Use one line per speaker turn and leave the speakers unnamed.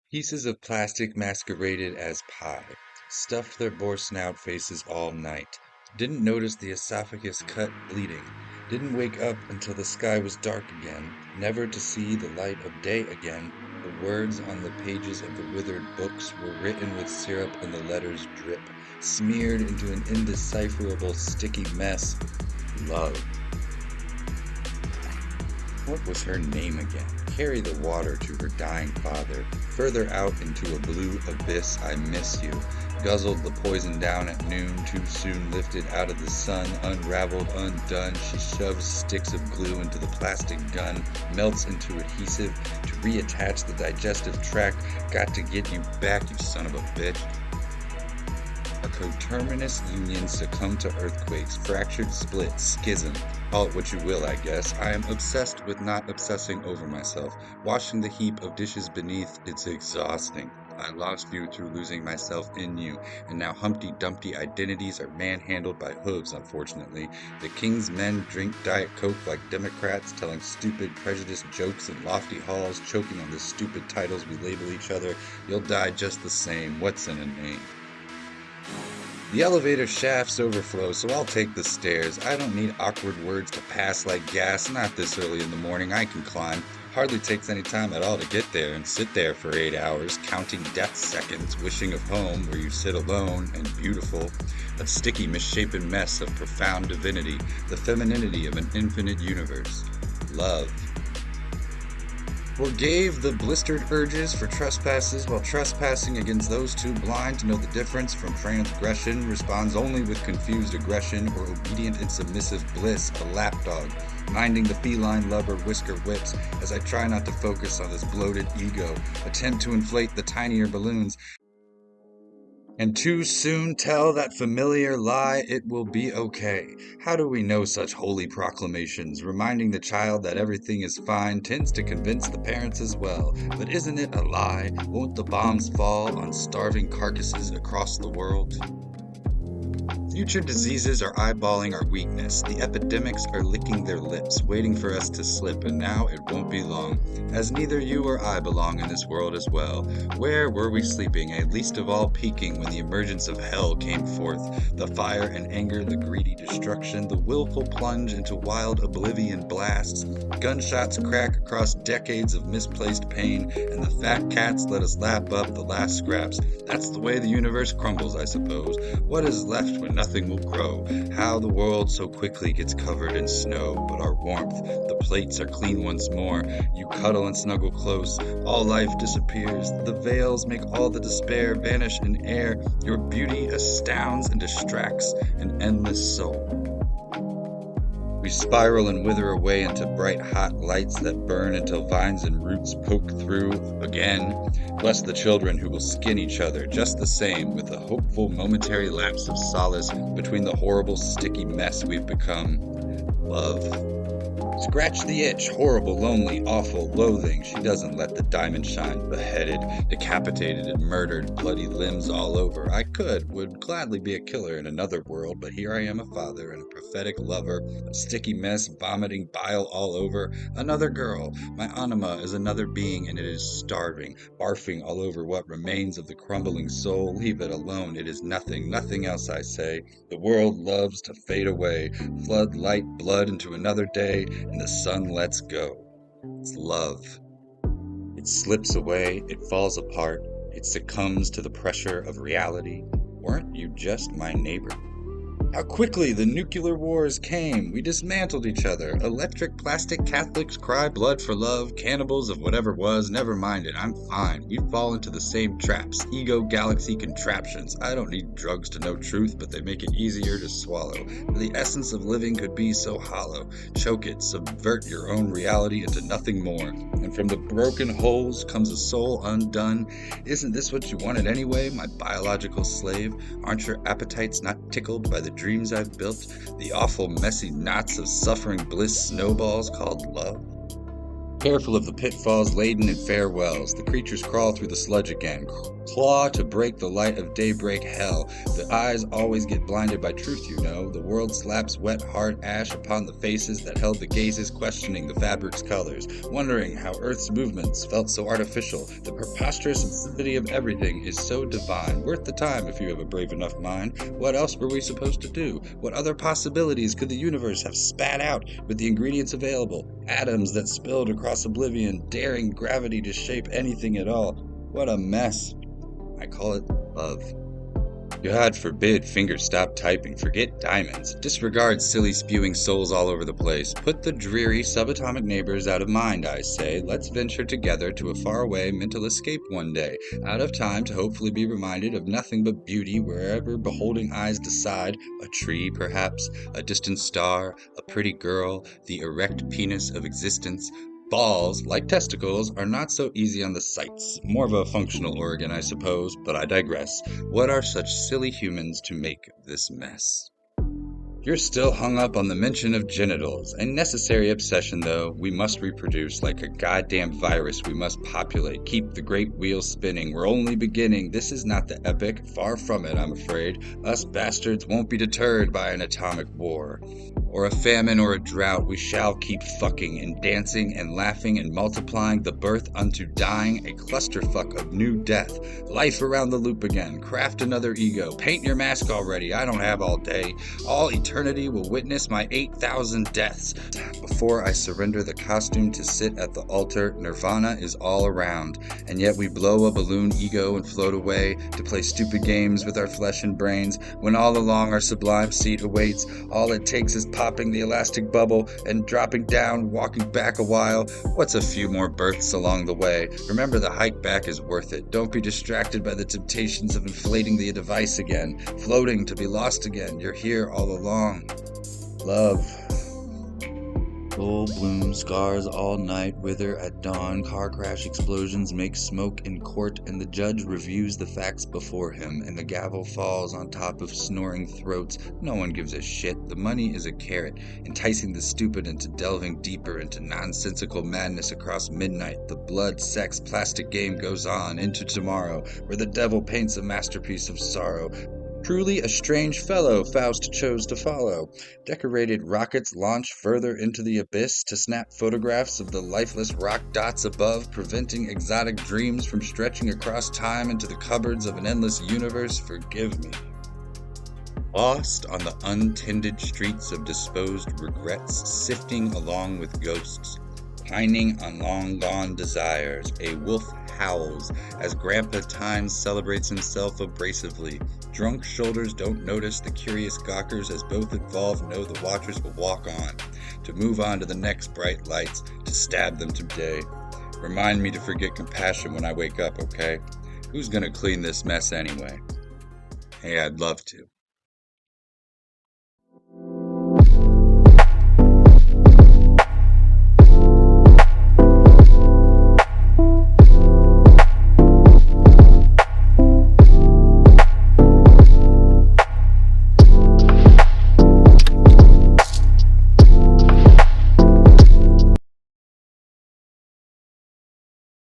Pieces of plastic masqueraded as pie, stuffed their boar snout faces all night, didn't notice the esophagus cut bleeding, didn't wake up until the sky was dark again, never to see the light of day again. The words on the pages of the withered books were written with syrup and the letters drip, smeared into an indecipherable sticky mess. Love. What was her name again? Carry the water to her dying father. Further out into a blue abyss, I miss you. Guzzled the poison down at noon, too soon lifted out of the sun, unraveled, undone. She shoves sticks of glue into the plastic gun, melts into adhesive to reattach the digestive tract. Got to get you back, you son of a bitch. A coterminous union succumbed to earthquakes, fractured, split, schism. Call it what you will, I guess. I am obsessed with not obsessing over myself. Washing the heap of dishes beneath, it's exhausting. I lost you through losing myself in you, and now Humpty Dumpty identities are manhandled by hooves, unfortunately. The king's men drink Diet Coke like Democrats, telling stupid, prejudiced jokes in lofty halls, choking on the stupid titles we label each other. You'll die just the same. What's in a name? The elevator shafts overflow, so I'll take the stairs. I don't need awkward words to pass like gas. Not this early in the morning, I can climb. Hardly takes any time at all to get there and sit there for 8 hours, counting death seconds, wishing of home where you sit alone and beautiful. A sticky, misshapen mess of profound divinity, the femininity of an infinite universe. Love. Forgave the blistered urges for trespasses while trespassing against those too blind to know the difference from transgression, responds only with confused aggression or obedient and submissive bliss, a lapdog, minding the feline lover whisker whips as I try not to focus on this bloated ego, attempt to inflate the tinier balloons, and too soon tell that familiar lie it will be okay. How do we know such holy proclamations? Reminding the child that everything is fine tends to convince the parents as well. But isn't it a lie? Won't the bombs fall on starving carcasses across the world? Future diseases are eyeballing our weakness. The epidemics are licking their lips, waiting for us to slip, and now it won't be long, as neither you or I belong in this world as well. Where were we sleeping, least of all peaking when the emergence of hell came forth? The fire and anger, the greedy destruction, the willful plunge into wild oblivion blasts. Gunshots crack across decades of misplaced pain, and the fat cats let us lap up the last scraps. That's the way the universe crumbles, I suppose. What is left when nothing will grow? How the world so quickly gets covered in snow, but our warmth, the plates are clean once more. You cuddle and snuggle close, all life disappears. The veils make all the despair vanish in air. Your beauty astounds and distracts an endless soul. We spiral and wither away into bright hot lights that burn until vines and roots poke through again. Bless the children who will skin each other just the same, with a hopeful momentary lapse of solace between the horrible sticky mess we've become. Love. Scratch the itch, horrible, lonely, awful, loathing. She doesn't let the diamond shine, beheaded, decapitated, and murdered, bloody limbs all over. I would gladly be a killer in another world, but here I am, a father and a prophetic lover, a sticky mess, vomiting bile all over. Another girl. My anima is another being, and it is starving, barfing all over what remains of the crumbling soul. Leave it alone. It is nothing, nothing else, I say. The world loves to fade away, flood light blood into another day, and the sun lets go. It's love. It slips away, it falls apart, it succumbs to the pressure of reality. Weren't you just my neighbor? How quickly the nuclear wars came. We dismantled each other. Electric plastic Catholics cry blood for love. Cannibals of whatever was. Never mind it. I'm fine. We fall into the same traps. Ego galaxy contraptions. I don't need drugs to know truth, but they make it easier to swallow. The essence of living could be so hollow. Choke it. Subvert your own reality into nothing more. And from the broken holes comes a soul undone. Isn't this what you wanted anyway, my biological slave? Aren't your appetites not tickled by the dreams I've built, the awful messy knots of suffering bliss snowballs called love? Careful of the pitfalls laden in farewells, the creatures crawl through the sludge again, Claw to break the light of daybreak hell. The eyes always get blinded by truth, you know. The world slaps wet hard ash upon the faces that held the gazes, questioning the fabric's colors, wondering how Earth's movements felt so artificial. The preposterous absurdity of everything is so divine, worth the time if you have a brave enough mind. What else were we supposed to do? What other possibilities could the universe have spat out with the ingredients available? Atoms that spilled across oblivion, daring gravity to shape anything at all. What a mess. I call it love. God forbid fingers stop typing. Forget diamonds. Disregard silly spewing souls all over the place. Put the dreary subatomic neighbors out of mind, I say. Let's venture together to a faraway mental escape one day, out of time to hopefully be reminded of nothing but beauty wherever beholding eyes decide. A tree, perhaps, a distant star, a pretty girl, the erect penis of existence. Balls, like testicles, are not so easy on the sights. More of a functional organ, I suppose, but I digress. What are such silly humans to make of this mess? You're still hung up on the mention of genitals. A necessary obsession, though. We must reproduce like a goddamn virus. We must populate. Keep the great wheel spinning. We're only beginning. This is not the epic. Far from it, I'm afraid. Us bastards won't be deterred by an atomic war. Or a famine or a drought. We shall keep fucking and dancing and laughing and multiplying. The birth unto dying. A clusterfuck of new death. Life around the loop again. Craft another ego. Paint your mask already. I don't have all day. All eternity will witness my 8,000 deaths. Before I surrender the costume to sit at the altar, nirvana is all around. And yet we blow a balloon ego and float away to play stupid games with our flesh and brains, when all along our sublime seat awaits. All it takes is popping the elastic bubble and dropping down, walking back a while. What's a few more births along the way? Remember, the hike back is worth it. Don't be distracted by the temptations of inflating the device again, floating to be lost again. You're here all along. Love. Full bloom, scars all night, wither at dawn, car crash explosions make smoke in court, and the judge reviews the facts before him, and the gavel falls on top of snoring throats. No one gives a shit. The money is a carrot, enticing the stupid into delving deeper into nonsensical madness across midnight. The blood, sex, plastic game goes on into tomorrow, where the devil paints a masterpiece of sorrow. Truly a strange fellow Faust chose to follow. Decorated rockets launch further into the abyss to snap photographs of the lifeless rock dots above, preventing exotic dreams from stretching across time into the cupboards of an endless universe. Forgive me. Lost on the untended streets of disposed regrets, sifting along with ghosts, pining on long-gone desires, a wolf howls as Grandpa Time celebrates himself abrasively. Drunk shoulders don't notice the curious gawkers, as both involved know the watchers will walk on, to move on to the next bright lights, to stab them today. Remind me to forget compassion when I wake up, okay? Who's gonna clean this mess anyway? Hey, I'd love to.